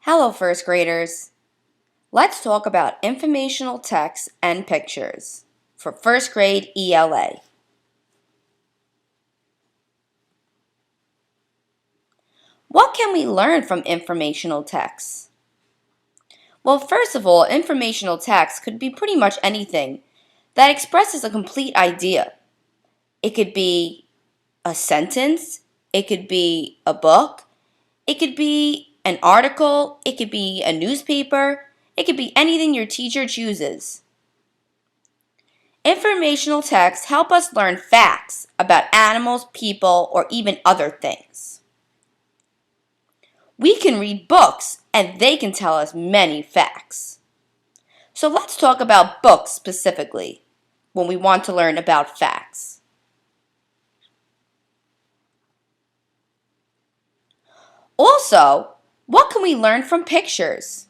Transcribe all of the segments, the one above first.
Hello, first graders. Let's talk about informational text and pictures for first grade ELA. What can we learn from informational text? Well, first of all, informational text could be pretty much anything that expresses a complete idea. It could be a sentence, it could be a book, it could be an article, it could be a newspaper, it could be anything your teacher chooses. Informational texts help us learn facts about animals, people, or even other things. We can read books and they can tell us many facts. So let's talk about books specifically when we want to learn about facts. Also, what can we learn from pictures?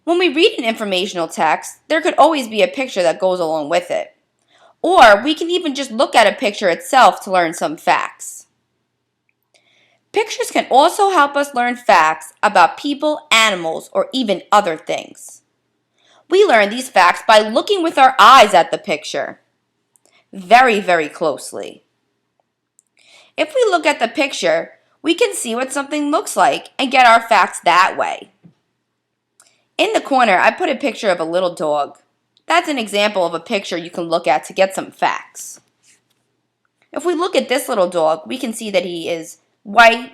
When we read an informational text, there could always be a picture that goes along with it. Or we can even just look at a picture itself to learn some facts. Pictures can also help us learn facts about people, animals, or even other things. We learn these facts by looking with our eyes at the picture. Very, very closely. If we look at the picture, we can see what something looks like and get our facts that way. In the corner, I put a picture of a little dog. That's an example of a picture you can look at to get some facts. If we look at this little dog, we can see that he is white,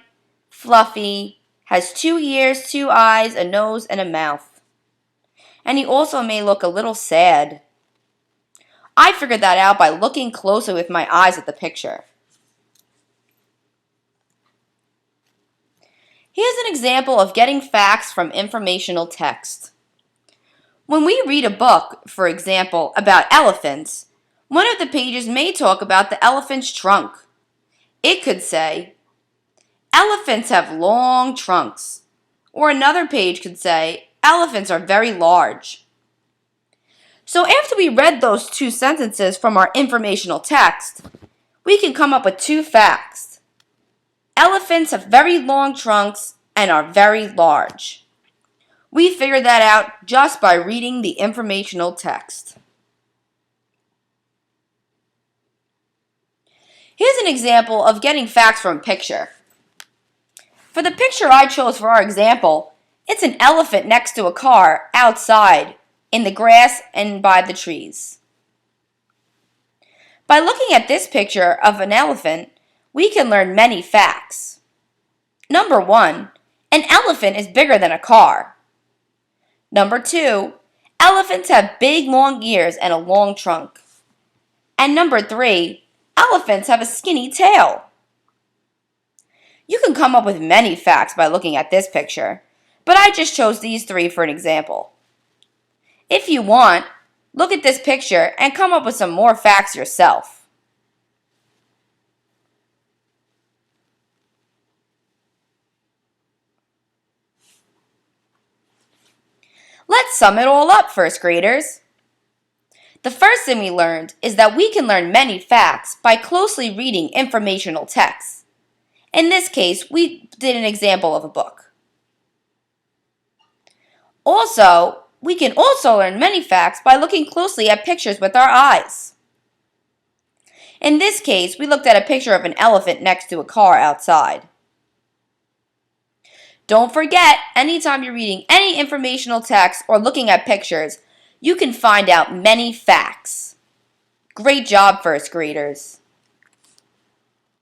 fluffy, has 2 ears, 2 eyes, a nose, and a mouth. And he also may look a little sad. I figured that out by looking closely with my eyes at the picture. Here's an example of getting facts from informational text. When we read a book, for example, about elephants, one of the pages may talk about the elephant's trunk. It could say, "Elephants have long trunks." Or another page could say, "Elephants are very large." So after we read those 2 sentences from our informational text, we can come up with 2 facts. Elephants have very long trunks and are very large. We figured that out just by reading the informational text. Here's an example of getting facts from a picture. For the picture I chose for our example, it's an elephant next to a car outside in the grass and by the trees. By looking at this picture of an elephant, we can learn many facts. Number 1, an elephant is bigger than a car. Number 2, elephants have big long ears and a long trunk. And number 3, elephants have a skinny tail. You can come up with many facts by looking at this picture, but I just chose these 3 for an example. If you want, look at this picture and come up with some more facts yourself. Let's sum it all up, first graders. The first thing we learned is that we can learn many facts by closely reading informational texts. In this case, we did an example of a book. Also, we can also learn many facts by looking closely at pictures with our eyes. In this case, we looked at a picture of an elephant next to a car outside. Don't forget, anytime you're reading any informational text or looking at pictures, you can find out many facts. Great job, first graders.